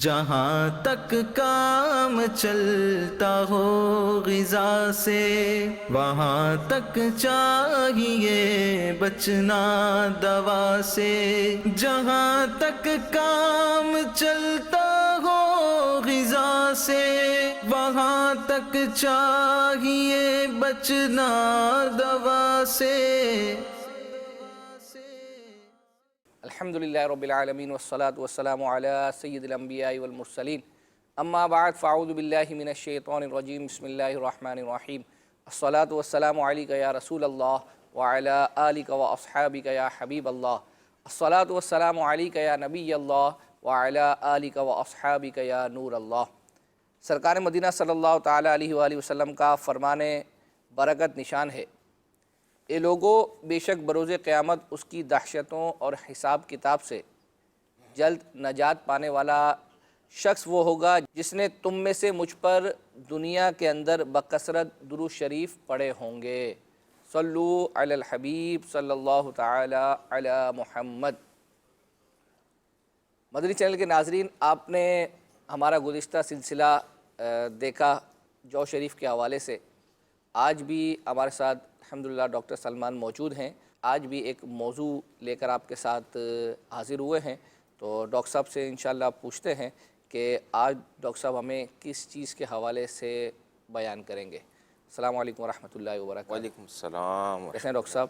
जहाँ तक काम चलता हो ग़िज़ा से, वहाँ तक चाहिए बचना दवा से। जहाँ तक काम चलता हो ग़िज़ा से, वहाँ तक चाहिए बचना दवा से। अल्हम्दुलिल्लाहि रब्बिल आलमीन वस्सलातु वस्सलामु अला सय्यिदिल अंबियाइ वल मुरसलीन अम्मा बाद फ़अऊज़ु बिल्लाहि मिनश शैतानिर रजीम बिस्मिल्लाहिर रहमानिर रहीम अस्सलातु वस्सलामु अलैका या रसूलल्लाह व अला आलिका व अस्हाबिका या हबीबल्लाह अस्सलातु वस्सलामु अलैका या नबियल्लाह व अला आलिका व अस्हाबिका या नूरल्लाह। सरकार मदीना सल्लल्लाहु ताला अलैहि वसल्लम का फ़रमाने बरकत निशान है, ये लोगों बेशक बरोज़ क़यामत उसकी दहशतों और हिसाब किताब से जल्द नजात पाने वाला शख्स वो होगा जिसने तुम में से मुझ पर दुनिया के अंदर बकसरत दुरूद शरीफ पढ़े होंगे। सल्लु अलल हबीब सल्लल्लाहु ताला अला मुहम्मद। मदनी चैनल के नाज़रीन, आपने हमारा गुज़िश्ता सिलसिला देखा जौ शरीफ के हवाले से। आज भी हमारे साथ अल्हम्दुलिल्लाह डॉक्टर सलमान मौजूद हैं। आज भी एक मौजू लेकर आपके साथ हाज़िर हुए हैं, तो डॉक्टर साहब से इंशाअल्लाह पूछते हैं कि आज डॉक्टर साहब हमें किस चीज़ के हवाले से बयान करेंगे। अस्सलामु अलैकुम वरहमतुल्लाहि वबरकातुहू। वालेकुम सलाम। कैसे हैं डॉक्टर साहब?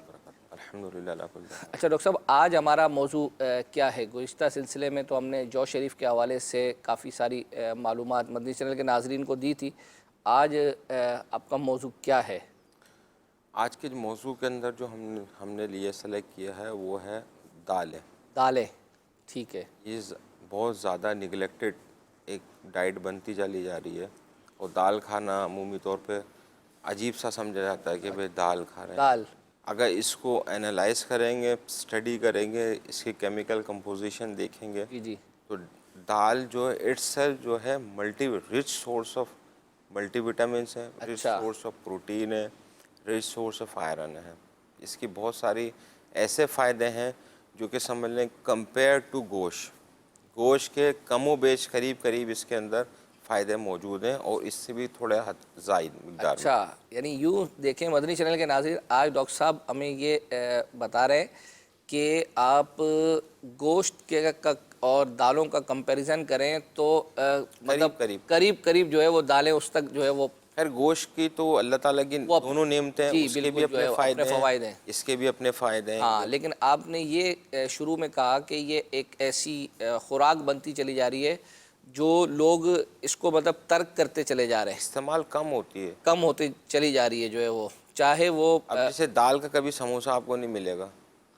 अल्हम्दुलिल्लाह। अच्छा डॉक्टर साहब, आज हमारा मौजू क्या है? गुज़िश्ता सिलसिले में तो हमने जौ शरीफ के हवाले से काफ़ी सारी मालूमात मदनी चैनल के नाज़रीन को दी थी। आज आपका मौजू क्या है? आज के मौजू के अंदर जो हमने लिए सेलेक्ट किया है वो है दालें। दालें, ठीक है। ये बहुत ज़्यादा निगलेक्टेड एक डाइट बनती चली जा रही है और दाल खाना अमूमी तौर पे अजीब सा समझा जाता है कि भाई दाल खा रहे हैं। दाल, अगर इसको एनालाइज करेंगे, स्टडी करेंगे, इसकी केमिकल कंपोजिशन देखेंगे जी जी, तो दाल जो है इट्सेल्फ जो है रिच सोर्स ऑफ मल्टीविटामिन्स है, रिच अच्छा। सोर्स ऑफ प्रोटीन है, रिच सोर्स ऑफ आयरन है। इसकी बहुत सारी ऐसे फ़ायदे हैं जो कि समझ लें कंपेयर टू गोश्त के कमो बेश करीब करीब इसके अंदर फ़ायदे मौजूद हैं और इससे भी थोड़े ज़ायद मिकदार में। अच्छा, यानी यूँ देखें मदनी चैनल के नाज़रीन, आज डॉक्टर साहब हमें ये बता रहे हैं कि आप गोश्त के और दालों का कंपैरिजन करें तो मतलब करीब करीब जो है वो दालें उस तक जो है वो, खैर गोश्त की तो अल्लाह ताला की दोनों नेमतें हैं, उसके भी अपने फ़ायदे हैं, इसके भी अपने फ़ायदे हैं। हाँ, लेकिन आपने ये शुरू में कहा कि ये एक ऐसी खुराक बनती चली जा रही है जो लोग इसको मतलब तर्क करते चले जा रहे हैं, इस्तेमाल कम होती चली जा रही है जो है वो, चाहे वो अब जैसे दाल का कभी समोसा आपको नहीं मिलेगा।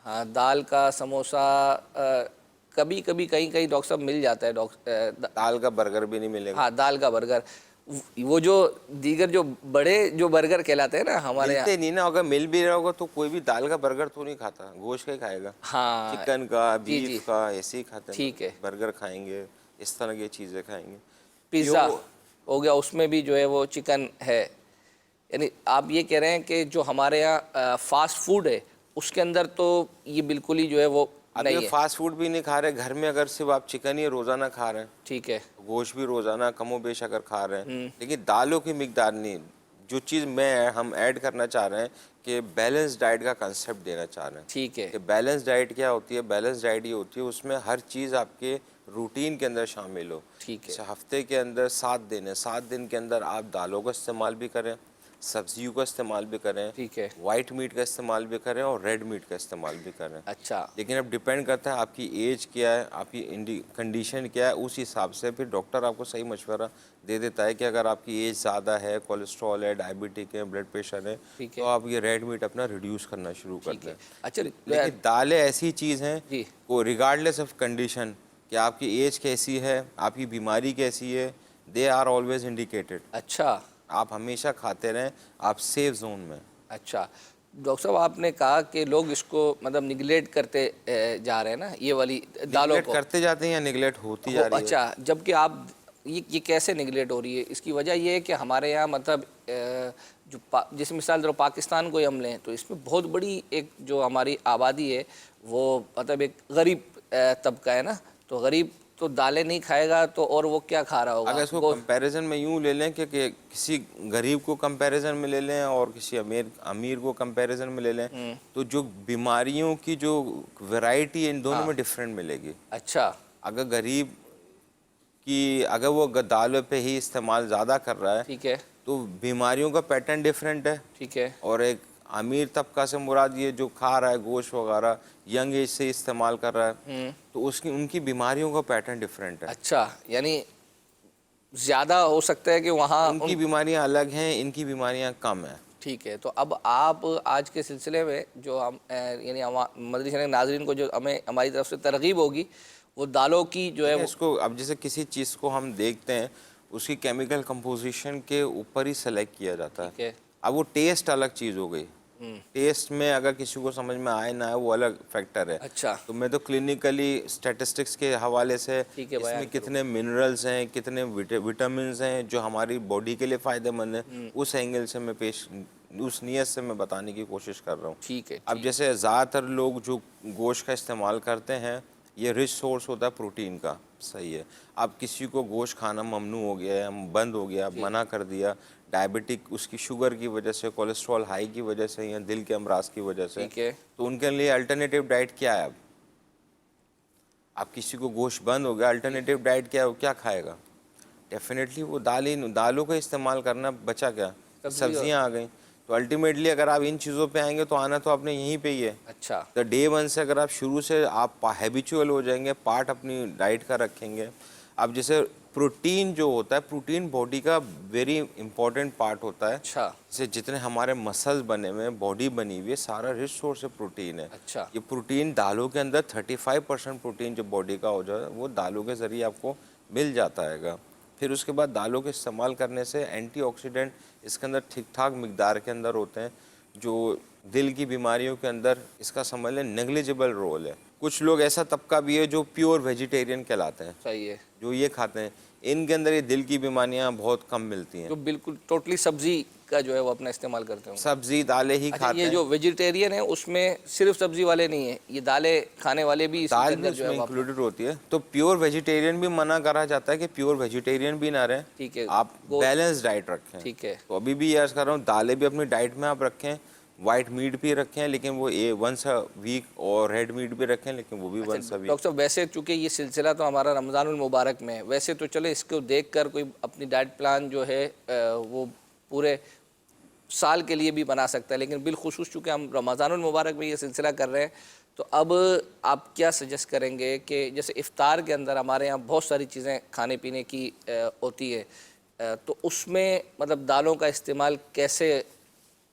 हाँ, दाल का समोसा कभी कभी कहीं कहीं डॉक्टर साहब मिल जाता है। दाल का बर्गर भी नहीं मिलेगा। हाँ, दाल का बर्गर, वो जो दीगर जो बड़े जो बर्गर कहलाते हैं ना हमारे यहाँ, नहीं ना, अगर मिल भी रहा होगा तो कोई भी दाल का बर्गर तो नहीं खाता, गोश्त का ही खाएगा। हाँ, चिकन का, बीफ का ऐसे ही खाते हैं। ठीक है, बर्गर खाएंगे, इस तरह की चीज़ें खाएंगे। पिज़्ज़ा हो गया, उसमें भी जो है वो चिकन है। यानी आप ये कह रहे हैं कि जो हमारे यहाँ फास्ट फूड है उसके अंदर तो ये बिल्कुल ही जो है वो नहीं है। फास्ट फूड भी नहीं खा रहे, घर में अगर सिर्फ आप चिकन ही रोज़ाना खा रहे हैं, ठीक है, गोश्त भी रोज़ाना कमो बेश अगर खा रहे हैं, लेकिन दालों की मिकदार नहीं। जो चीज़ हम ऐड करना चाह रहे हैं कि बैलेंस डाइट का कंसेप्ट देना चाह रहे हैं। ठीक है, कि बैलेंस डाइट क्या होती है? बैलेंस डाइट ये होती है उसमें हर चीज़ आपके रूटीन के अंदर शामिल हो। ठीक है, हफ्ते के अंदर 7 दिन है, 7 दिन के अंदर आप दालों का इस्तेमाल भी करें, सब्जियों का इस्तेमाल भी करें, ठीक है, वाइट मीट का इस्तेमाल भी करें और रेड मीट का इस्तेमाल भी करें। अच्छा, लेकिन अब डिपेंड करता है आपकी एज क्या है, आपकी कंडीशन क्या है, उस हिसाब से फिर डॉक्टर आपको सही मशवरा दे देता है कि अगर आपकी एज ज़्यादा है, कोलेस्ट्रॉल है, डायबिटिक है, ब्लड प्रेशर है, तो आप ये रेड मीट अपना रिड्यूस करना शुरू कर दें। अच्छा, लेकिन दालें ऐसी चीज़ हैं जी, वो रिगार्डलेस ऑफ कंडीशन कि आपकी एज कैसी है, आपकी बीमारी कैसी है, दे आर ऑलवेज इंडिकेटेड। अच्छा, आप हमेशा खाते रहें, आप सेफ जोन में। अच्छा डॉक्टर साहब, आपने कहा कि लोग इसको मतलब निगलेक्ट करते जा रहे हैं ना, ये वाली दालों को करते जाते हैं या निगलेक्ट होती जा रही है? अच्छा, जबकि आप ये कैसे निगलेक्ट हो रही है? इसकी वजह ये है कि हमारे यहाँ मतलब जिस मिसाल जरा पाकिस्तान को ही हम लें तो इसमें बहुत बड़ी एक जो हमारी आबादी है वो मतलब एक गरीब तबका है ना, तो गरीब तो दालें नहीं खाएगा तो और वो क्या खा रहा होगा? अगर इसको कंपैरिजन में यूँ ले लें कि किसी गरीब को कंपैरिजन में ले लें और किसी अमीर को कंपैरिजन में ले लें, तो जो बीमारियों की जो वैरायटी है इन दोनों में डिफरेंट मिलेगी। अच्छा, अगर गरीब की अगर वो दालों पे ही इस्तेमाल ज़्यादा कर रहा है ठीक है, तो बीमारियों का पैटर्न डिफरेंट है। ठीक है, और एक अमीर तबका से मुराद ये जो खा रहा है गोश्त वगैरह यंग एज से इस्तेमाल कर रहा है, तो उसकी उनकी बीमारियों का पैटर्न डिफरेंट है। अच्छा, यानी ज़्यादा हो सकता है कि वहाँ उनकी बीमारियां अलग हैं, इनकी बीमारियां कम हैं। ठीक है। तो अब आप आज के सिलसिले में जो हम यानी मदरी चैनल के नाज़रीन को जो हमें हमारी तरफ से तरगीब होगी वो दालों की जो है वो इसको अब जैसे किसी चीज़ को हम देखते हैं उसकी केमिकल कंपोजिशन के ऊपर ही सेलेक्ट किया जाता है। ठीक है, अब वो टेस्ट अलग चीज़ हो गई। टेस्ट में अगर किसी को समझ में आए ना आए वो अलग फैक्टर है। अच्छा, तो मैं तो क्लिनिकली स्टैटिस्टिक्स के हवाले से ठीक है, बयान इसमें कितने मिनरल्स हैं, कितने विटामिन्स हैं जो हमारी बॉडी के लिए फ़ायदेमंद हैं, उस एंगल से मैं उस नीयत से मैं बताने की कोशिश कर रहा हूँ। ठीक है, अब जैसे ज़्यादातर लोग जो गोश्त का इस्तेमाल करते हैं ये रिच सोर्स होता है प्रोटीन का, सही है। अब किसी को गोश्त खाना ममनू हो गया है, बंद हो गया, मना कर दिया, डायबिटिक उसकी शुगर की वजह से, कोलेस्ट्रॉल हाई की वजह से या दिल के अमराज की वजह से, ठीक है, तो उनके लिए अल्टरनेटिव डाइट क्या है? अब किसी को गोश्त बंद हो गया, अल्टरनेटिव डाइट क्या है, वो क्या खाएगा? डेफिनेटली वो दालों का इस्तेमाल करना, बचा क्या, सब्जियां आ गई। तो अल्टीमेटली अगर आप इन चीज़ों पे आएंगे तो आना तो आपने यहीं पे ही है। अच्छा, तो डे वन से अगर आप शुरू से आप हैबिचुअल हो जाएंगे, पार्ट अपनी डाइट का रखेंगे। अब जैसे प्रोटीन जो होता है, प्रोटीन बॉडी का वेरी इंपॉर्टेंट पार्ट होता है। अच्छा, जैसे जितने हमारे मसल्स बने हुए हैं, बॉडी बनी हुई है, सारा रिच सोर्स है प्रोटीन है। अच्छा, ये प्रोटीन दालों के अंदर 35% प्रोटीन जो बॉडी का हो जाए वो दालों के ज़रिए आपको मिल जाता है। फिर उसके बाद दालों के इस्तेमाल करने से एंटीऑक्सीडेंट इसके अंदर ठीक ठाक मिकदार के अंदर होते हैं जो दिल की बीमारियों के अंदर इसका समझ लें नेग्लिजिबल रोल है। कुछ लोग ऐसा तबका भी है जो प्योर वेजिटेरियन कहलाते हैं, सही है, जो ये खाते हैं, इनके अंदर ये दिल की बीमारियां बहुत कम मिलती हैं। जो बिल्कुल टोटली सब्जी का जो है वो अपना इस्तेमाल करते हैं। सब्जी दालें ही अच्छा, खाते ये हैं। जो वेजिटेरियन है उसमें सिर्फ सब्जी वाले नहीं है, ये दालें खाने वाले भी इसके दाल भी अंदर जो है उसमें वो अपना- इंक्लूडेड होती है। तो प्योर वेजिटेरियन भी मना करा जाता है कि प्योर वेजिटेरियन भी ना रहें, ठीक है, आप बैलेंस डाइट रखें। ठीक है, तो अभी भी याद कर रहा हूँ, दालें भी अपनी डाइट में आप रखें, वाइट मीट भी रखें लेकिन वो वंस अ वीक, और रेड मीट भी रखें लेकिन वो भी वंस अ वीक। डॉक्टर साहब वैसे चूंकि ये सिलसिला तो हमारा रमज़ानुल मुबारक में है, वैसे तो चले इसको देखकर कोई अपनी डाइट प्लान जो है वो पूरे साल के लिए भी बना सकता है, लेकिन बिलखुसूस चूँकि हम रमज़ानुल मुबारक में ये सिलसिला कर रहे हैं तो अब आप क्या सजेस्ट करेंगे कि जैसे इफ़्तार के अंदर हमारे यहाँ बहुत सारी चीज़ें खाने पीने की होती है, तो उसमें मतलब दालों का इस्तेमाल कैसे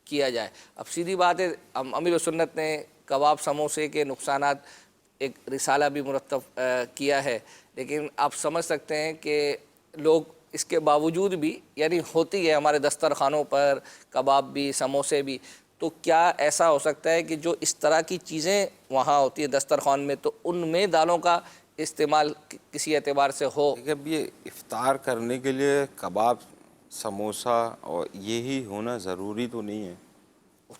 किया जाए? अब सीधी बात है, अमीर सुन्नत ने कबाब समोसे के नुकसानात एक रिसाला भी मुरतब किया है, लेकिन आप समझ सकते हैं कि लोग इसके बावजूद भी यानी होती है हमारे दस्तरखानों पर कबाब भी समोसे भी, तो क्या ऐसा हो सकता है कि जो इस तरह की चीज़ें वहाँ होती है दस्तरखान में तो उनमें दालों का इस्तेमाल किसी एतबार से हो? देखिए अब ये इफ्तार करने के लिए कबाब समोसा और यही होना ज़रूरी तो नहीं है।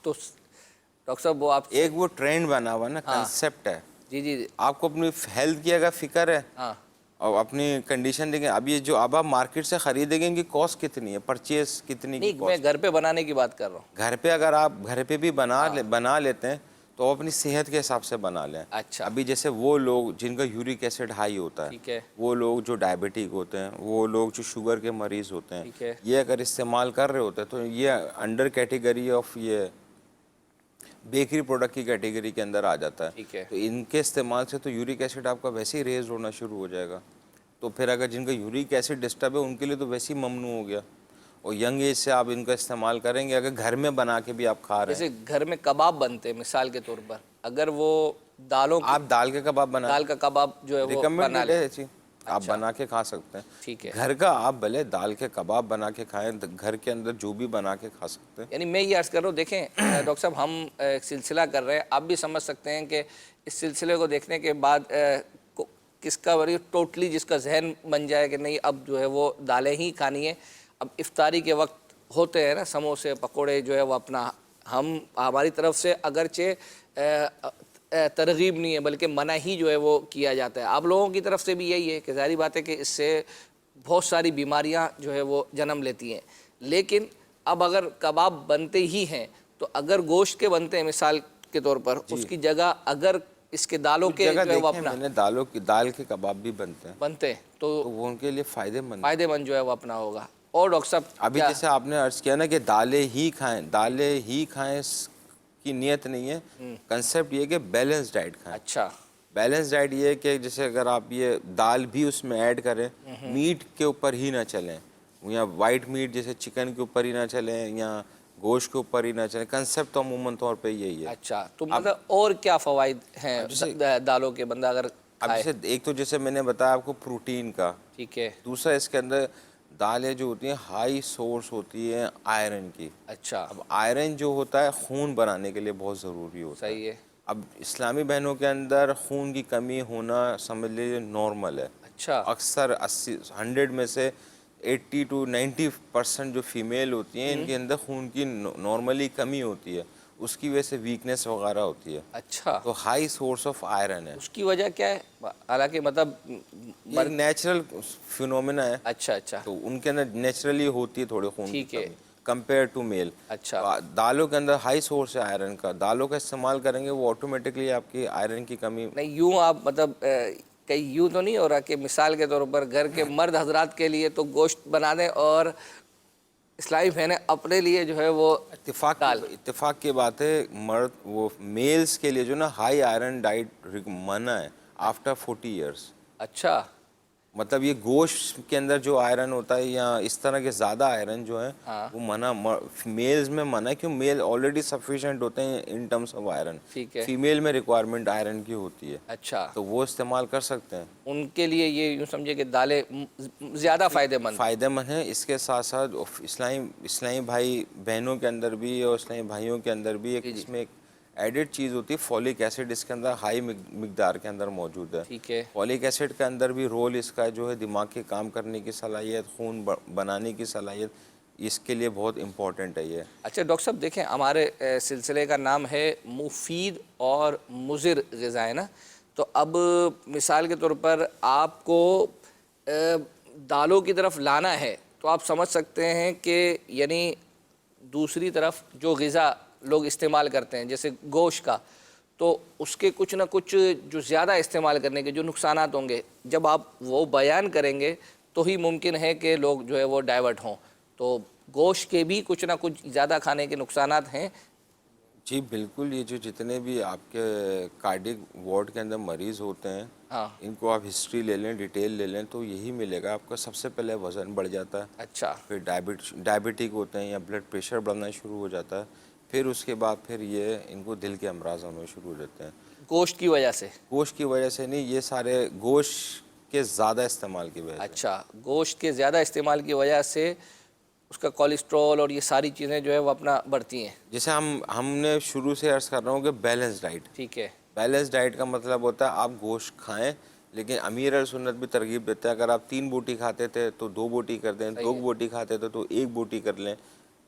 तो डॉक्टर साहब वो आप एक वो ट्रेंड बना हुआ ना, कंसेप्ट है। जी जी आपको अपनी हेल्थ की अगर फिक्र है हाँ और अपनी कंडीशन देखें, अब ये जो अब आप मार्केट से ख़रीदेंगे इनकी कॉस्ट कितनी है, परचेस कितनी की नहीं, कॉस्ट? मैं घर पे बनाने की बात कर रहा हूँ। घर पे अगर आप घर पे भी बना लेते हैं तो आप अपनी सेहत के हिसाब से बना लें। अच्छा, अभी जैसे वो लोग जिनका यूरिक एसिड हाई होता है, ठीक है, वो लोग जो डायबिटिक होते हैं, वो लोग जो शुगर के मरीज़ होते ठीक हैं, है, ये अगर इस्तेमाल कर रहे होते हैं तो ये अंडर कैटेगरी ऑफ ये बेकरी प्रोडक्ट की कैटेगरी के अंदर आ जाता है। ठीक है, तो इनके इस्तेमाल से तो यूरिक एसिड आपका वैसे ही रेज होना शुरू हो जाएगा। तो फिर अगर जिनका यूरिक एसिड डिस्टर्ब है उनके लिए तो वैसे ही ममनू हो गया। और यंग एज से आप इनका इस्तेमाल करेंगे, अगर घर में बना के भी आप खा रहे हैं, जैसे घर में कबाब बनते हैं मिसाल के तौर पर, अगर वो दालों आप दाल के कबाब बना, दाल का कबाब जो है वो बना रिकमेंडेड ले। है ऐसी, आप बना के खा सकते हैं। ठीक है, घर का आप भले दाल के कबाब बना के खाएं, घर के अंदर जो भी बना के खा सकते हैं। यानी मैं ये अर्ज़ कर रहा हूँ, देखें डॉक्टर साहब हम एक सिलसिला कर रहे हैं, आप भी समझ सकते हैं कि इस सिलसिले को देखने के बाद किसका बड़ी टोटली जिसका जहन बन जाए कि नहीं अब जो है वो दालें ही खानी है। अब इफ्तारी के वक्त होते हैं ना समोसे पकोड़े जो है वो अपना हम हमारी तरफ से अगरचे तरगीब नहीं है, बल्कि मना ही जो है वो किया जाता है। आप लोगों की तरफ से भी यही है कि ज़ाहिर बात है कि इससे बहुत सारी बीमारियां जो है वो जन्म लेती हैं। लेकिन अब अगर कबाब बनते ही हैं तो अगर गोश्त के बनते हैं मिसाल के तौर पर, उसकी जगह अगर इसके दालों कुछ के जगह जो है वो देखे अपना मैंने दाल के कबाब भी बनते हैं, बनते हैं तो तो वो उनके लिए फ़ायदेमंद। फ़ायदेमंद जो है वो अपना होगा। और डॉक्टर साहब अभी क्या जैसे आपने अर्ज़ किया ना कि दालें ही खाएं की नियत नहीं है। कंसेप्ट ये कि बैलेंस डाइट खाएं। अच्छा बैलेंस डाइट ये है कि जैसे अगर आप ये दाल भी उसमें ऐड करें, मीट के ऊपर ही ना चलें, या वाइट मीट जैसे चिकन के ऊपर ही ना चलें, या गोश्त के ऊपर ही ना चलें। कंसेप्ट तो अमूमन तौर पे यही है। अच्छा, तो मतलब और क्या फ़वाइद हैं जैसे- दालों के बंदा अगर अब खाए? जैसे एक तो जैसे मैंने बताया आपको प्रोटीन का, ठीक है। दूसरा इसके अंदर दालें जो होती हैं हाई सोर्स होती है आयरन की। अच्छा, अब आयरन जो होता है खून बनाने के लिए बहुत ज़रूरी होता है। सही है। अब इस्लामी बहनों के अंदर खून की कमी होना समझ लीजिए नॉर्मल है। अच्छा, अक्सर 100 में से 80 to 90% जो फीमेल होती हैं इनके अंदर खून की नॉर्मली कमी होती है, उसकी वजह से वीकनेस वगैरह होती है। अच्छा, तो हाई सोर्स ऑफ आयरन है, उसकी वजह क्या है? हालांकि मतलब ये नेचुरल फिनोमेना है। अच्छा, अच्छा, तो उनके अंदर नेचुरली होती है थोड़ी खून की ठीक है। कमी कंपेयर टू मेल। अच्छा, दालों के अंदर हाई सोर्स है आयरन का, दालों का इस्तेमाल करेंगे वो ऑटोमेटिकली आपकी आयरन की कमी। नहीं यूँ आप मतलब कहीं यूँ तो नहीं हो रहा कि मिसाल के तौर पर घर के मर्द हजरात के लिए तो गोश्त बना दें और इस्लामी बहनें अपने लिए जो है वो दाल। इत्तेफाक की बात है, मर्द वो मेल्स के लिए जो ना हाई आयरन डाइट मना है आफ्टर 40 इयर्स। अच्छा, मतलब ये गोश्त के अंदर जो आयरन होता है या इस तरह के ज़्यादा आयरन जो है हाँ। वो मेल्स में मना है, क्यों? मेल ऑलरेडी सफिशिएंट होते हैं इन टर्म्स ऑफ आयरन। ठीक है। फीमेल में रिक्वायरमेंट आयरन की होती है, अच्छा, तो वो इस्तेमाल कर सकते हैं। उनके लिए ये यूँ समझे कि दालें ज़्यादा फ़ायदेमंद। फ़ायदेमंद है। इसके साथ साथ इस्लामी भाई बहनों के अंदर भी और इस्लामी भाइयों के अंदर भी एक जी, जी। इसमें एक एडिड चीज़ होती है, फॉलिक एसिड इसके अंदर हाई मिकदार के अंदर मौजूद है। ठीक है। फॉलिक एसिड के अंदर भी रोल इसका जो है दिमाग के काम करने की सलाहियत, खून बनाने की सलाहियत, इसके लिए बहुत इम्पोर्टेंट है ये। अच्छा डॉक्टर साहब देखें, हमारे सिलसिले का नाम है मुफीद और मुज़िर ग़िज़ाएँ ना, तो अब मिसाल के तौर पर आपको दालों की तरफ लाना है तो आप समझ सकते हैं कि यानी दूसरी तरफ जो ग़िज़ा लोग इस्तेमाल करते हैं जैसे गोश्त का, तो उसके कुछ ना कुछ जो ज़्यादा इस्तेमाल करने के जो नुकसानात होंगे, जब आप वो बयान करेंगे तो ही मुमकिन है कि लोग जो है वो डाइवर्ट हों। तो गोश्त के भी कुछ ना कुछ ज़्यादा खाने के नुकसानात हैं। जी बिल्कुल, ये जो जितने भी आपके कार्डिक वार्ड के अंदर मरीज़ होते हैं, हाँ, इनको आप हिस्ट्री ले लें, डिटेल ले लें, तो यही मिलेगा आपका। सबसे पहले वज़न बढ़ जाता है, अच्छा, फिर डायबिटिक होते हैं या ब्लड प्रेशर बढ़ना शुरू हो जाता है, फिर उसके बाद फिर ये इनको दिल के अमराज होने शुरू हो जाते हैं। गोश्त की वजह से। गोश्त की वजह से नहीं, ये सारे गोश्त के ज़्यादा इस्तेमाल की वजह से। अच्छा, गोश्त के ज़्यादा इस्तेमाल की वजह से उसका कोलेस्ट्रॉल और ये सारी चीज़ें जो है वो अपना बढ़ती हैं। जैसे हमने शुरू से अर्ज़ कर रहा हूँ कि बैलेंस डाइट। ठीक है। बैलेंस डाइट का मतलब होता है आप गोश्त खाएं, लेकिन अमीर अल सुन्नत भी तरगीब देता है, अगर आप 3 बोटी खाते थे तो 2 बोटी कर दें, 2 बोटी खाते थे तो 1 बोटी कर लें।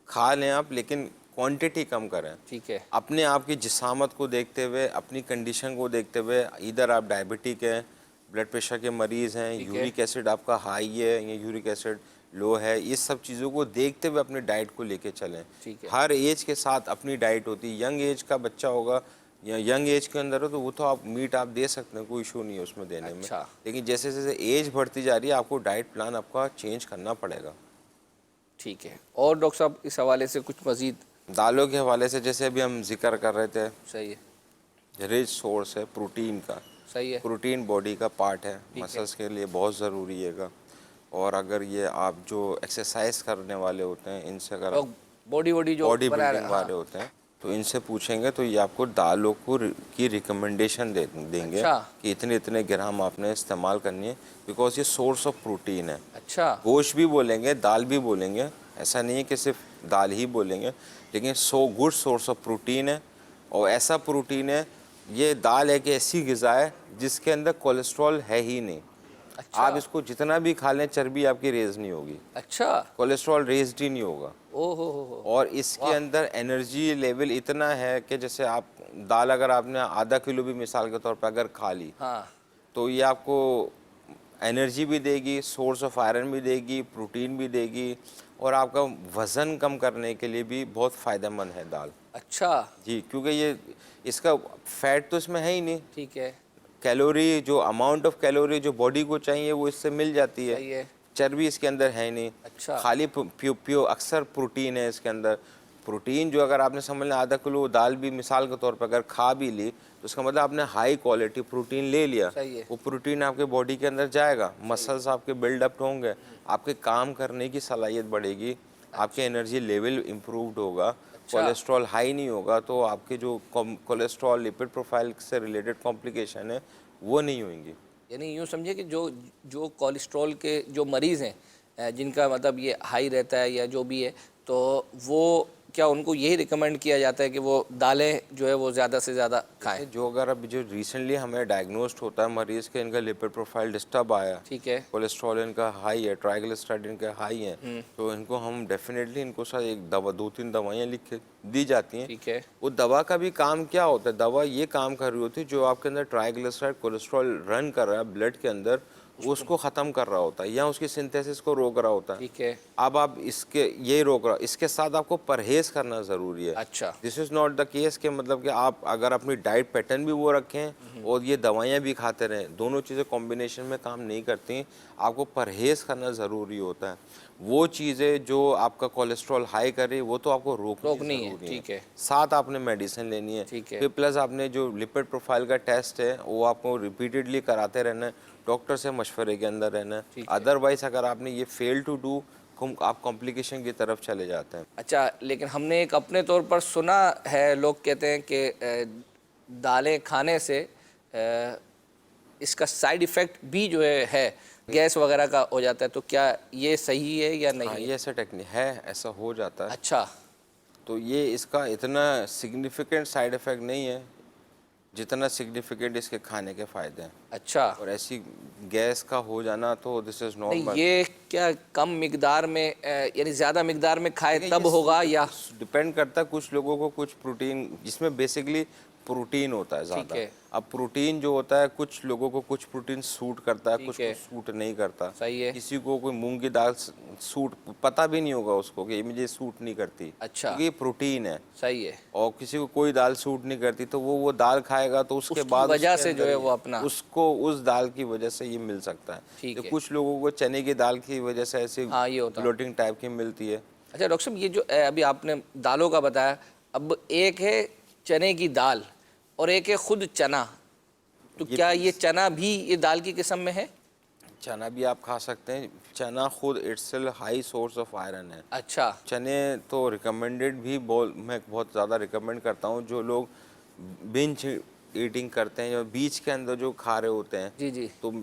खा लें आप, लेकिन क्वांटिटी कम करें। ठीक है। अपने आप की जिसामत को देखते हुए, अपनी कंडीशन को देखते हुए, इधर आप डायबिटिक हैं, ब्लड प्रेशर के मरीज़ हैं, यूरिक एसिड आपका हाई है या यूरिक एसिड लो है, ये सब चीज़ों को देखते हुए अपनी डाइट को लेके चलें। ठीक है। हर एज के साथ अपनी डाइट होती है। यंग एज का बच्चा होगा या यंग एज के अंदर हो तो वो तो आप मीट आप दे सकते हैं, कोई इशू नहीं है उसमें देने अच्छा। में। लेकिन जैसे जैसे एज बढ़ती जा रही है आपको डाइट प्लान आपका चेंज करना पड़ेगा। ठीक है। और डॉक्टर साहब इस हवाले से कुछ मज़ीद? दालों के हवाले से जैसे अभी हम जिक्र कर रहे थे, सही है। रिच सोर्स है प्रोटीन का। सही है। प्रोटीन बॉडी का पार्ट है, मसल्स के लिए बहुत ज़रूरी है। और अगर ये आप जो एक्सरसाइज करने वाले होते हैं, इनसे अगर बॉडी जो बॉडी बना बिल्डिंग वाले होते हैं तो इनसे पूछेंगे तो ये आपको दालों को की रिकमेंडेशन देंगे। अच्छा। कि इतने इतने ग्राम आपने इस्तेमाल करनी है, बिकॉज ये सोर्स ऑफ प्रोटीन है। अच्छा, गोश्त भी बोलेंगे, दाल भी बोलेंगे, ऐसा नहीं है कि सिर्फ दाल ही बोलेंगे, लेकिन गुड सोर्स ऑफ प्रोटीन है। और ऐसा प्रोटीन है, ये दाल एक ऐसी ग़िज़ा है जिसके अंदर कोलेस्ट्रॉल है ही नहीं। अच्छा, आप इसको जितना भी खा लें चर्बी आपकी रेज नहीं होगी, अच्छा, कोलेस्ट्रॉल रेज्ड ही नहीं होगा। ओ हो। और इसके अंदर एनर्जी लेवल इतना है कि जैसे आप दाल अगर आपने आधा किलो भी मिसाल के तौर पर अगर खा ली, हाँ तो ये आपको एनर्जी भी देगी, सोर्स ऑफ आयरन भी देगी, प्रोटीन भी देगी, और आपका वज़न कम करने के लिए भी बहुत फ़ायदेमंद है दाल। अच्छा जी, क्योंकि ये इसका फैट तो इसमें है ही नहीं, ठीक है, कैलोरी जो अमाउंट ऑफ कैलोरी जो बॉडी को चाहिए वो इससे मिल जाती सही है। है, चर्बी इसके अंदर है नहीं, अच्छा खाली प्योर अक्सर प्रोटीन है इसके अंदर। प्रोटीन जो अगर आपने समझ लें आधा किलो दाल भी मिसाल के तौर पर अगर खा भी ली, तो उसका मतलब आपने हाई क्वालिटी प्रोटीन ले लिया, सही है, वो प्रोटीन आपके बॉडी के अंदर जाएगा, मसल्स आपके बिल्डअप होंगे, आपके काम करने की सलाहियत बढ़ेगी, आपके एनर्जी लेवल इम्प्रूव्ड होगा, कोलेस्ट्रॉल हाई नहीं होगा, तो आपके जो कोलेस्ट्रॉल लिपिड प्रोफाइल से रिलेटेड कॉम्प्लिकेशन है वो नहीं होंगी। यानी यूँ समझिए कि जो जो कोलेस्ट्रॉल के जो मरीज़ हैं जिनका मतलब ये हाई रहता है या जो भी है, तो वो क्या उनको यही रिकमेंड किया जाता है कि वो दालें जो है वो ज़्यादा से ज़्यादा खाएं? जो अगर अभी जो रिसेंटली हमें डायग्नोस्ड होता है मरीज़ के, इनका लिपिड प्रोफाइल डिस्टर्ब आया, ठीक है, कोलेस्ट्रॉल इनका हाई है, ट्राइग्लिसराइड इनका हाई है, तो इनको हम डेफिनेटली इनको साथ एक दवा 2-3 दवाइयाँ लिख के दी जाती हैं। ठीक है, वो दवा का भी काम क्या होता है, दवा ये काम कर रही होती है जो आपके अंदर ट्राइग्लिसराइड कोलेस्ट्रॉल रन कर रहा है ब्लड के अंदर, वो उसको ख़त्म कर रहा होता है या उसकी सिंथेसिस को रोक रहा होता है। ठीक है, अब आप इसके ये रोक रहा, इसके साथ आपको परहेज़ करना ज़रूरी है। अच्छा, this is not the case कि मतलब कि आप अगर अपनी डाइट पैटर्न भी वो रखें और ये दवाइयाँ भी खाते रहें, दोनों चीज़ें कॉम्बिनेशन में काम नहीं करती। आपको परहेज़ करना ज़रूरी होता है। वो चीज़ें जो आपका कोलेस्ट्रॉल हाई करे वो तो आपको रोकनी है, ज़रूरी ठीक है, साथ आपने मेडिसिन लेनी है, ठीक है, फिर प्लस आपने जो लिपिड प्रोफाइल का टेस्ट है वो आपको रिपीटेडली कराते रहना है, डॉक्टर से मशवरे के अंदर रहना है। अदरवाइज़ अगर आपने ये फेल टू डू, आप कॉम्प्लिकेशन की तरफ चले जाते हैं। अच्छा। लेकिन हमने एक अपने तौर पर सुना है, लोग कहते हैं कि दालें खाने से इसका साइड इफ़ेक्ट भी जो है गैस वगैरह का हो जाता है, तो क्या ये सही है या नहीं हाँ, है? ये ऐसा टेक्निक है, ऐसा हो जाता है। अच्छा, तो ये इसका इतना सिग्निफिकेंट साइड इफ़ेक्ट नहीं है जितना सिग्निफिकेंट इसके खाने के फ़ायदे हैं। अच्छा, और ऐसी गैस का हो जाना तो दिस इज़ नहीं नॉर्मल। ये क्या कम मिकदार में यानी ज़्यादा मिकदार में खाए तब होगा या? डिपेंड करता है, कुछ लोगों को कुछ प्रोटीन, जिसमें बेसिकली प्रोटीन होता है ठीक ज़्यादा। है, अब प्रोटीन जो होता है, कुछ लोगों को कुछ प्रोटीन सूट करता है, ठीक कुछ है, को सूट नहीं करता। सही है, किसी को कोई मूंग की दाल सूट, पता भी नहीं होगा उसको कि ये मुझे सूट नहीं करती, अच्छा, क्योंकि ये प्रोटीन है। सही है, और किसी को कोई दाल सूट नहीं करती, तो वो दाल खाएगा तो उसके बाद वजह उसके से जो अंदर है वो अपना उसको उस दाल की वजह से ये मिल सकता है। ठीक तो है, कुछ लोगों को चने की दाल की वजह से ऐसी हाँ ये होता है। ब्लोटिंग टाइप की मिलती है। अच्छा डॉक्टर साहब, ये जो अभी आपने दालों का बताया, अब एक है चने की दाल और एक है खुद चना, तो क्या ये चना भी ये दाल की किस्म में है? चना भी आप खा सकते हैं, चना खुद itself high source of iron है। अच्छा, चने तो रिकमेंडेड भी मैं बहुत ज़्यादा रिकमेंड करता हूँ, जो लोग बिंज ईटिंग करते हैं या बीच के अंदर जो खा रहे होते हैं, जी जी, तो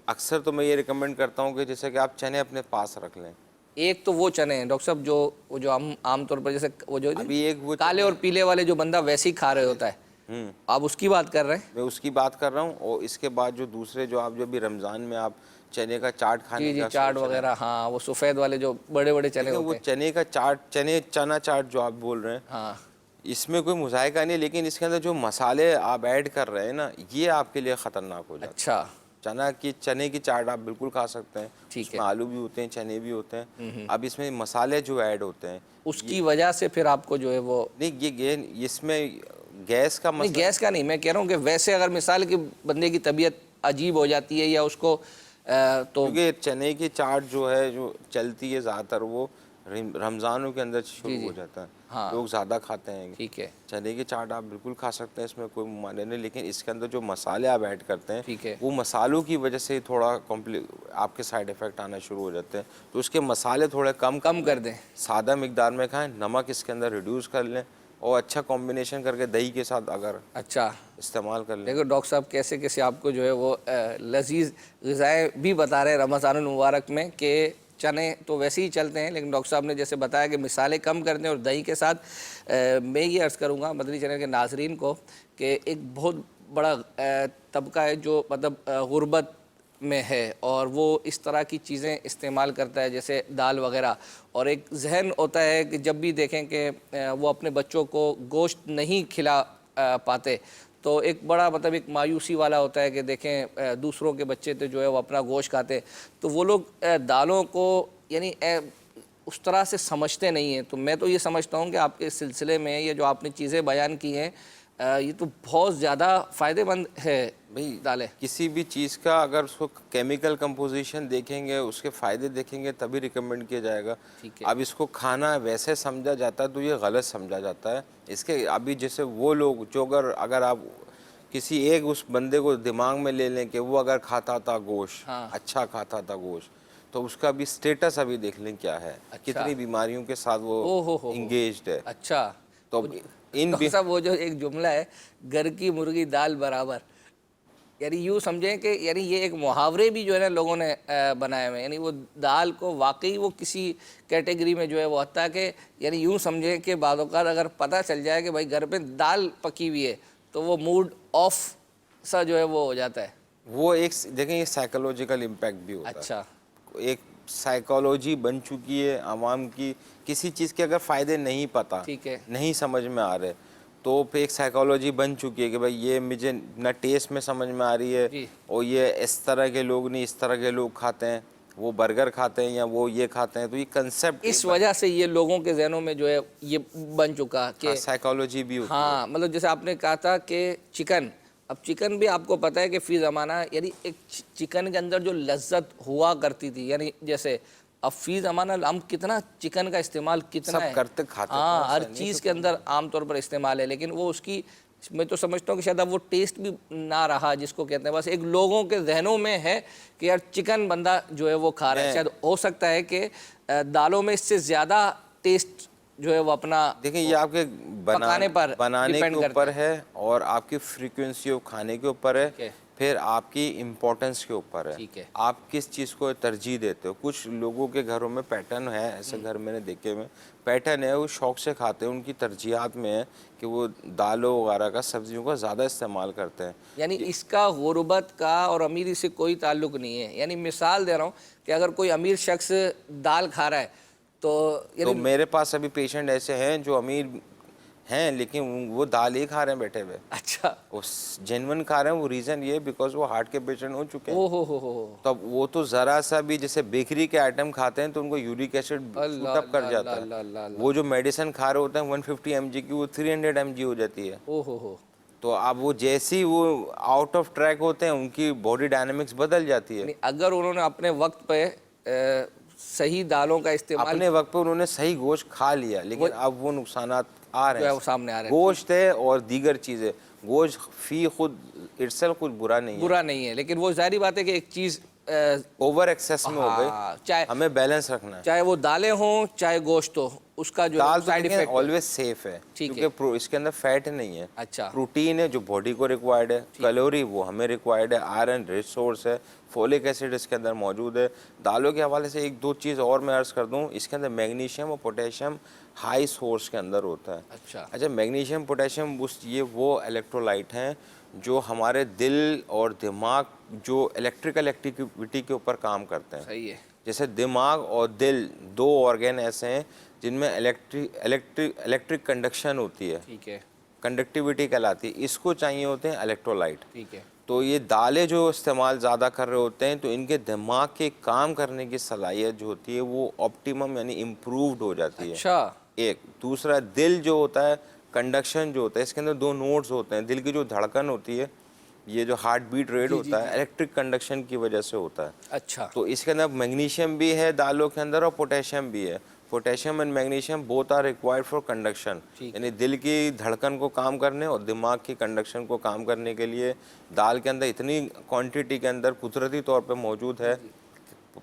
अक्सर तो मैं ये रिकमेंड करता हूँ कि जैसे कि आप चने अपने पास रख लें। एक तो वो चने हैं डॉक्टर साहब जो वो जो हम आमतौर पर जैसे वो जो अभी एक वो काले और पीले वाले जो बंदा वैसे ही खा रहे होता है, आप उसकी बात कर रहे हैं? मैं उसकी बात कर रहा हूँ। और इसके बाद जो दूसरे जो आप जो भी रमज़ान में आप चने का चाट खाने जी जी, का चाट सोच रहे हैं, वगैरह, हाँ वो सफ़ेद वाले जो बड़े बड़े चने लेकिन होते वो हैं, चने का चाट, चना चाट जो आप बोल रहे हैं, हाँ इसमें कोई मुज़ायका नहीं, लेकिन इसके अंदर जो मसाले आप ऐड कर रहे हैं ना, ये आपके लिए ख़तरनाक हो जाता है। अच्छा, चने की चाट आप बिल्कुल खा सकते हैं, ठीक उसमें है, आलू भी होते हैं, चने भी होते हैं। अब इसमें मसाले जो ऐड होते हैं, उसकी वजह से फिर आपको जो है वो नहीं ये इसमें गैस का नहीं, मसला, गैस का नहीं, मैं कह रहा हूँ कि वैसे अगर मिसाल की बंदे की तबीयत अजीब हो जाती है या उसको तो क्योंकि चने की चाट जो है जो चलती है ज़्यादातर वो रमज़ानों के अंदर शुरू हो जाता है, हाँ। लोग ज़्यादा खाते हैं। ठीक है, चने की चाट आप बिल्कुल खा सकते हैं, इसमें कोई माने नहीं, लेकिन इसके अंदर जो मसाले आप ऐड करते हैं, ठीक है, वो मसालों की वजह से थोड़ा आपके साइड इफ़ेक्ट आना शुरू हो जाते हैं। तो उसके मसाले थोड़े कम कर दें, सादा मिकदार में खाएं, नमक इसके अंदर रिड्यूस कर लें, और अच्छा कॉम्बिनेशन करके दही के साथ अगर अच्छा। इस्तेमाल कर लें। देखो डॉक्टर साहब कैसे कैसे आपको जो है वो लजीज ग़िज़ाएँ भी बता रहे हैं रमज़ानुल मुबारक में, कि चने तो वैसे ही चलते हैं, लेकिन डॉक्टर साहब ने जैसे बताया कि मिसालें कम कर दें और दही के साथ मैं ये अर्ज़ करूँगा मदनी चैनल के नाज़रीन को कि एक बहुत बड़ा तबका है जो मतलब गुर्बत में है और वो इस तरह की चीज़ें इस्तेमाल करता है जैसे दाल वगैरह, और एक जहन होता है कि जब भी देखें कि वो अपने बच्चों को गोश्त नहीं खिला पाते। तो एक बड़ा मतलब एक मायूसी वाला होता है कि देखें दूसरों के बच्चे तो जो है वो अपना गोश्त खाते, तो वो लोग दालों को यानी उस तरह से समझते नहीं हैं। तो मैं तो ये समझता हूँ कि आपके सिलसिले में ये जो आपने चीज़ें बयान की हैं ये तो बहुत ज़्यादा फ़ायदेमंद है भाई। दालें। किसी भी चीज़ का अगर उसको केमिकल कंपोजिशन देखेंगे, उसके फ़ायदे देखेंगे, तभी रिकमेंड किया जाएगा। ठीक है। अब इसको खाना वैसे समझा जाता है तो ये गलत समझा जाता है। इसके अभी जैसे वो लोग जो अगर आप किसी एक उस बंदे को दिमाग में ले लें कि वो अगर खाता था गोश्त, हाँ। अच्छा खाता था गोश्त, तो उसका भी स्टेटस अभी देख लें क्या है। अच्छा। कितनी बीमारियों के साथ वो हो। इंगेज्ड है। अच्छा। तो इन डॉक्टर साहब वो जो एक जुमला है, घर की मुर्गी दाल बराबर, यानी यूँ समझें कि यानी ये एक मुहावरे भी जो है ना लोगों ने बनाए हुए हैं। यानी वो दाल को वाकई वो किसी कैटेगरी में जो है वो आता है कि यानी यूँ समझें कि बाद औक़ात अगर पता चल जाए कि भाई घर पे दाल पकी हुई है तो वो मूड ऑफ सा जो है वो हो जाता है। वो एक देखें, ये साइकोलॉजिकल इम्पैक्ट भी होता है। अच्छा। एक साइकोलॉजी बन चुकी है आवाम की, किसी चीज़ के अगर फ़ायदे नहीं पता, ठीक है। नहीं समझ में आ रहे, तो फिर एक साइकोलॉजी बन चुकी है कि भाई ये मुझे न टेस्ट में समझ में आ रही है, जी। और ये इस तरह के लोग नहीं, इस तरह के लोग खाते हैं, वो बर्गर खाते हैं या वो ये खाते हैं। तो ये कंसेप्ट इस वजह से ये लोगों के जहनों में जो है ये बन चुका कि साइकोलॉजी भी होती है। हाँ, मतलब जैसे आपने कहा था कि चिकन, अब चिकन भी आपको पता है कि फ़ी ज़माना यानी एक चिकन के अंदर जो लज्जत हुआ करती थी, यानी जैसे अब फ़ी ज़माना हम कितना चिकन का इस्तेमाल कितना सब है, करते खाते, हाँ, कौन सा हर नहीं चीज़ तो के अंदर आम तौर पर इस्तेमाल है, लेकिन वो उसकी मैं तो समझता हूँ कि शायद अब वो टेस्ट भी ना रहा जिसको कहते हैं। बस एक लोगों के जहनों में है कि यार चिकन बंदा जो है वो खा रहा है। शायद हो सकता है कि दालों में इससे ज़्यादा टेस्ट जो है वो अपना देखिए, ये आपके पकाने पर बनाने के डिपेंड करता ऊपर है और आपकी फ्रीक्वेंसी ऑफ खाने के ऊपर ठीक है, है। फिर आपकी इम्पोर्टेंस के ऊपर है। ठीक है। आप किस चीज़ को तरजीह देते हो। कुछ लोगों के घरों में पैटर्न है, ऐसे घर मैंने देखे हुए पैटर्न है, वो शौक से खाते हैं, उनकी तरजीहात में है कि वो दालों वगैरह का, सब्जियों का ज़्यादा इस्तेमाल करते हैं। यानी इसका गुर्बत का और अमीरी से कोई ताल्लुक नहीं है। यानी मिसाल दे रहा हूँ कि अगर कोई अमीर शख्स दाल खा रहा है तो मेरे पास अभी पेशेंट ऐसे हैं जो अमीर हैं लेकिन वो दाल ही खा रहे हैं बैठे हुए। अच्छा, वो जेन्युइन खा रहे हैं। वो रीज़न ये बिकॉज वो हार्ट के पेशेंट हो चुके हैं। ओ हो। तो अब वो तो ज़रा सा भी जैसे बेकरी के आइटम खाते हैं तो उनको यूरिक एसिड शूट अप कर जाता है। वो जो मेडिसिन खा रहे होते हैं 150 mg की, वो 300 mg हो जाती है। ओ हो। तो अब वो जैसी वो आउट ऑफ ट्रैक होते हैं, उनकी बॉडी डायनामिक्स बदल जाती है। अगर उन्होंने अपने वक्त पे सही दालों का इस्तेमाल, अपने वक्त पे उन्होंने सही गोश्त खा लिया, लेकिन अब वो नुकसानात आ रहे जो है हैं, वो सामने आ रहे हैं। गोश्त है और दीगर चीज़ें। गोश्त फी खुद इटसेल्फ कुछ बुरा नहीं है, बुरा नहीं है, लेकिन वो जाहिर बात है कि एक चीज़ ओवर एक्सेस में हो हाँ, गई। चाहे हमें बैलेंस रखना है। चाहे वो दालें हों चाहे गोश्त हो, उसका जो दाल तो साइड इफेक्ट ऑलवेज सेफ है ठीक क्योंकि इसके अंदर फैट नहीं है। अच्छा। प्रोटीन है जो बॉडी को रिक्वायर्ड है, कैलोरी वो हमें रिक्वायर्ड है, आयरन रिसोर्स है, फोलिक एसिड इसके अंदर मौजूद है। दालों के हवाले से एक दो चीज़ और मैं अर्ज़ कर दूं, इसके अंदर मैग्नीशियम और पोटेशियम हाई सोर्स के अंदर होता है। अच्छा, मैग्नीशियम पोटेशियम वो इलेक्ट्रोलाइट हैं जो हमारे दिल और दिमाग जो इलेक्ट्रिकल एक्टिविटी के ऊपर काम करते हैं। सही है। जैसे दिमाग और दिल दो ऑर्गन ऐसे हैं जिनमें इलेक्ट्रिक कंडक्शन होती है, ठीक है, कंडक्टिविटी कहलाती है। इसको चाहिए होते हैं इलेक्ट्रोलाइट। ठीक है। तो ये दालें जो इस्तेमाल ज़्यादा कर रहे होते हैं तो इनके दिमाग के काम करने की सलाहियत जो होती है वो ऑप्टिमम यानी इम्प्रूव्ड हो जाती है। अच्छा। एक दूसरा, दिल जो होता है, कंडक्शन जो होता है, इसके अंदर दो नोड्स होते हैं। दिल की जो धड़कन होती है, ये जो हार्ट बीट रेट होता है, इलेक्ट्रिक कंडक्शन की वजह से होता है। अच्छा। तो इसके अंदर मैग्नीशियम भी है दालों के अंदर और पोटेशियम भी है। Potassium and magnesium both are required for conduction, यानी दिल की धड़कन को काम करने और दिमाग की कंडक्शन को काम करने के लिए दाल के अंदर इतनी क्वांटिटी के अंदर कुदरती तौर पे मौजूद है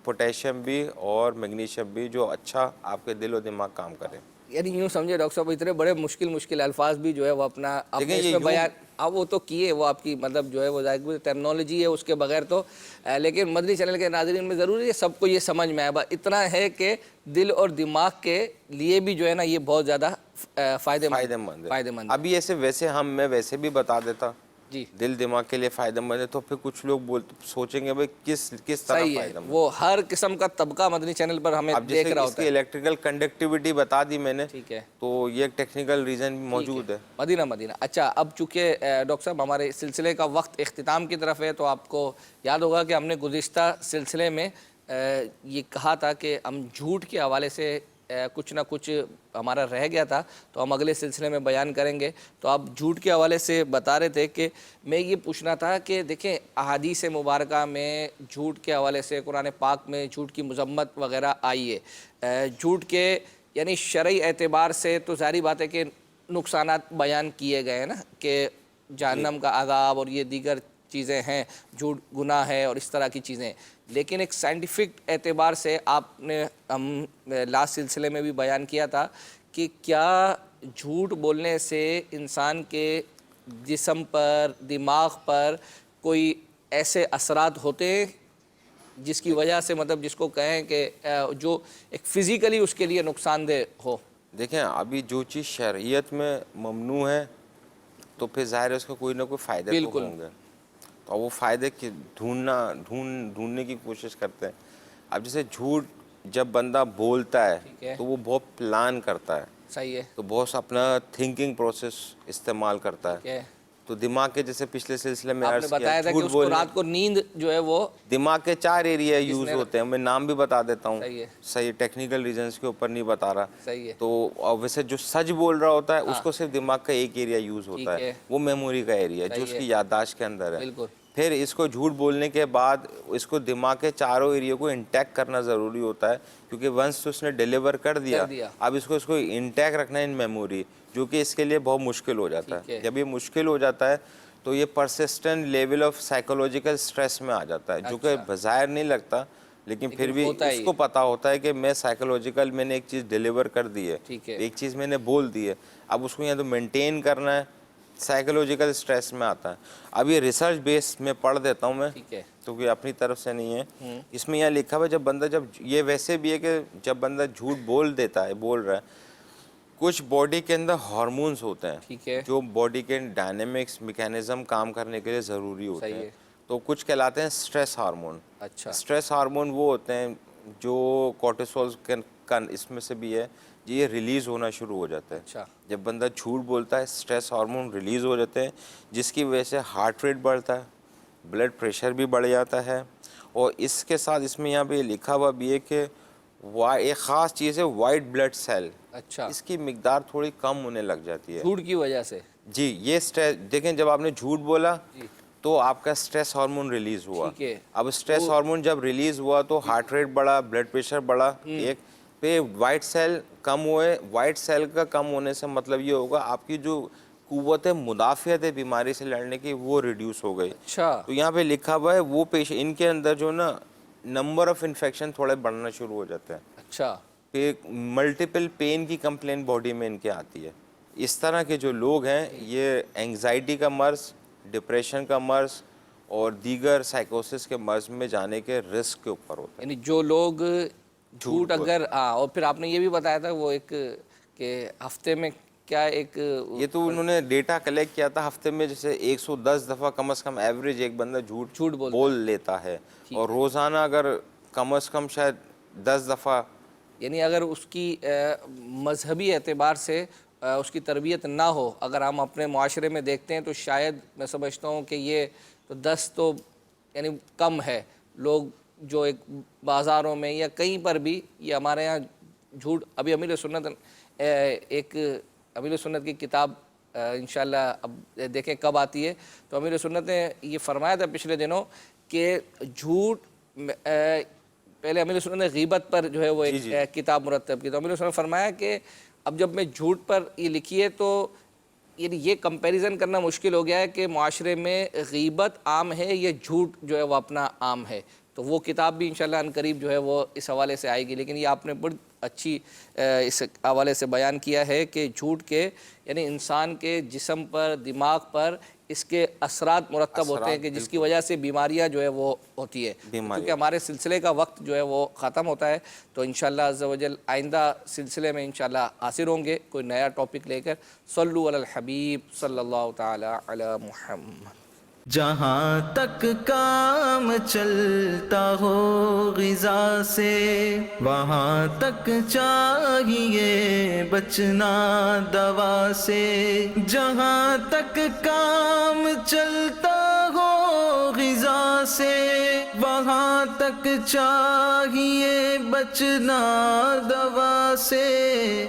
पोटेशियम भी और मैग्नीशियम भी, जो अच्छा आपके दिल और दिमाग काम करे। यानी यूँ समझे डॉक्टर साहब, इतने बड़े मुश्किल अल्फाज भी जो है वो अपना अपने इसमें बयान अब वो तो किए, वो आपकी मतलब जो है वो टर्मिनोलॉजी है उसके बगैर तो, लेकिन मदनी चैनल के नाज़रीन में ज़रूरी है सबको ये समझ में आए। इतना है कि दिल और दिमाग के लिए भी जो है ना ये बहुत ज़्यादा फ़ायदेमंद। अभी ऐसे वैसे मैं वैसे भी बता देता जी। दिल दिमाग के लिए फ़ायदेमंद है, तो फिर कुछ लोग सोचेंगे भाई किस किस तरह सही है, फ़ायदेमंद। वो हर किस्म का तबका मदनी चैनल पर हमें अब देख जैसे रहा होता इसकी है। इलेक्ट्रिकल कंडक्टिविटी बता दी मैंने, ठीक है, तो ये एक टेक्निकल रीज़न भी ठीक मौजूद है। मदीना मदीना। अच्छा, अब चूँकि डॉक्टर साहब हमारे इस सिलसिले का वक्त इख्तिताम की तरफ है, तो आपको याद होगा कि हमने गुज़िश्ता सिलसिले में ये कहा था कि हम झूठ के हवाले से कुछ ना कुछ हमारा रह गया था, तो हम अगले सिलसिले में बयान करेंगे। तो आप झूठ के हवाले से बता रहे थे कि मैं ये पूछना था कि देखें, अहादीस मुबारका में झूठ के हवाले से कुरान पाक में झूठ की मजम्मत वगैरह आई है। झूठ के यानी शरई एतबार से तो ज़ाहिर बात है कि नुकसानात बयान किए गए हैं ना, कि जहन्नम का अज़ाब और ये दीगर चीज़ें हैं, झूठ गुनाह है और इस तरह की चीज़ें। लेकिन एक साइंटिफिक एतबार से आपने हम लास्ट सिलसिले में भी बयान किया था कि क्या झूठ बोलने से इंसान के जिस्म पर, दिमाग पर कोई ऐसे असरात होते हैं जिसकी वजह से मतलब जिसको कहें कि जो एक फ़िज़िकली उसके लिए नुकसानदेह हो? देखें, अभी जो चीज़ शरीयत में ममनू है, तो फिर ज़ाहिर है उसके कोई ना कोई फ़ायदे तो बिल्कुल। होंगे। तो वो फ़ायदे ढूंढने की कोशिश करते हैं। अब जैसे झूठ जब बंदा बोलता ठीक है है। तो वो बहुत प्लान करता है, सही है। तो बहुत अपना थिंकिंग प्रोसेस इस्तेमाल करता है। ठीक है। तो दिमाग के, जैसे पिछले सिलसिले में आपने अर्ज़ किया, बताया था कि झूठ उसको बोलने रात को नींद जो है वो दिमाग के 4 एरिया यूज़ जिसने होते हैं। मैं नाम भी बता देता हूँ, सही है। सही टेक्निकल रीजंस के ऊपर नहीं बता रहा। सही है। तो वैसे जो सच बोल रहा होता है हाँ। उसको सिर्फ दिमाग का एक एरिया यूज़ होता ठीक है, है। वो मेमोरी का एरिया जो सही है। उसकी याददाश्त के अंदर है। बिल्कुल। फिर इसको झूठ बोलने के बाद इसको दिमाग के चारों एरिया को इंटैक्ट करना ज़रूरी होता है, क्योंकि वंस तो उसने डिलीवर कर दिया, अब इसको इंटैक्ट रखना इन मेमोरी, जो कि इसके लिए बहुत मुश्किल हो जाता ठीक है। है। जब ये मुश्किल हो जाता है तो ये persistent level of psychological stress में आ जाता है, जो कि अच्छा। बाज़ाहिर नहीं लगता, लेकिन फिर भी होता है उसको ये। पता होता है कि मैं साइकोलॉजिकल मैंने एक चीज़ डिलीवर कर दी है, ठीक है। एक चीज़ मैंने बोल दी है, अब उसको या तो मेंटेन करना है, साइकोलॉजिकल स्ट्रेस में आता है। अब ये रिसर्च बेस में पढ़ देता हूँ मैं, ठीक है। तो ये अपनी तरफ से नहीं है। इसमें यहाँ लिखा हुआ है, जब ये वैसे भी है कि जब बंदा झूठ बोल रहा है, कुछ बॉडी के अंदर हार्मोन्स होते हैं, ठीक है। जो बॉडी के डायनेमिक्स मैकेनिज्म काम करने के लिए ज़रूरी होते सही हैं। है। तो कुछ कहलाते हैं स्ट्रेस हार्मोन। अच्छा। स्ट्रेस हार्मोन वो होते हैं जो कोर्टिसोल का इसमें से भी है, ये रिलीज़ होना शुरू हो जाता है। अच्छा। जब बंदा झूठ बोलता है, स्ट्रेस हार्मोन रिलीज़ हो जाते हैं, जिसकी वजह से हार्ट रेट बढ़ता है, ब्लड प्रेशर भी बढ़ जाता है। और इसके साथ इसमें यहाँ पे लिखा हुआ भी है कि एक ख़ास चीज़ है वाइट ब्लड सेल, अच्छा। इसकी मिकदार थोड़ी कम होने लग जाती है। झूठ की वजह से? जी, ये स्ट्रेस देखें, जब आपने झूठ बोला जी। तो आपका स्ट्रेस हार्मोन रिलीज़ हुआ। ठीक है। अब स्ट्रेस हार्मोन जब रिलीज़ हुआ तो हार्ट रेट बढ़ा, ब्लड प्रेशर बढ़ा, एक पे वाइट सेल कम हुए। वाइट सेल का कम होने से मतलब ये होगा आपकी जो कुव्वत मुदाफ़ियत है बीमारी से लड़ने की, वो रिड्यूस हो गई। अच्छा। तो यहाँ पे लिखा हुआ है वो इनके अंदर जो ना नंबर ऑफ इन्फेक्शन थोड़े बढ़ना शुरू हो जाते हैं। अच्छा। मल्टीपल पेन की कंप्लेन बॉडी में इनके आती है। इस तरह के जो लोग हैं, ये एंग्जाइटी का मर्ज़, डिप्रेशन का मर्ज़ और दीगर साइकोसिस के मर्ज़ में जाने के रिस्क के ऊपर होता है। यानी जो लोग झूठ बोल- अगर और फिर आपने ये भी बताया था वो एक कि हफ्ते में क्या एक ये तो उन्होंने डेटा कलेक्ट किया था, हफ्ते में जैसे 110 दफ़ा कम से कम एवरेज एक बंदा झूठ बोल लेता है, और रोज़ाना अगर कम से कम शायद 10 दफ़ा। यानी अगर उसकी मजहबी एतबार से उसकी तरबियत ना हो, अगर हम अपने माशरे में देखते हैं तो शायद मैं समझता हूँ कि ये तो 10 तो यानी कम है लोग जो एक बाज़ारों में या कहीं पर भी, ये हमारे यहाँ झूठ अभी अमीर सुन्नत एक अमीर सुन्नत की किताब इंशाल्लाह अब देखें कब आती है, तो अमीर सुन्नत ने ये फरमाया था पिछले दिनों कि झूठ पहले अमीर सुन्नत ने गीबत पर जो है वो एक किताब मुरत्तब की, तो अमीर सुन्नत ने फरमाया कि अब जब मैं झूठ पर ये लिखी है तो ये कंपैरिजन करना मुश्किल हो गया है कि माशरे में गीबत आम है या झूठ जो है वो अपना आम है। तो वो किताब भी इंशाल्लाह अनकरीब जो है वो इस हवाले से आएगी। लेकिन ये आपने बड़ी अच्छी इस हवाले से बयान किया है कि झूठ के यानी इंसान के जिस्म पर, दिमाग पर इसके असरात मुरत्तब होते हैं कि जिसकी वजह से बीमारियां जो है वो होती है। क्योंकि हमारे सिलसिले का वक्त जो है वो ख़त्म होता है, तो इंशाल्लाह अज़्ज़ व जल आइंदा सिलसिले में इंशाल्लाह हासिल होंगे कोई नया टॉपिक लेकर। सल्लु अलल हबीब सल्लल्लाहु तआला अला मुहम्मद। जहाँ तक काम चलता हो ग़िज़ा से, वहाँ तक चाहिए बचना दवा से। जहाँ तक काम चलता हो ग़िज़ा से, वहाँ तक चाहिए बचना दवा से।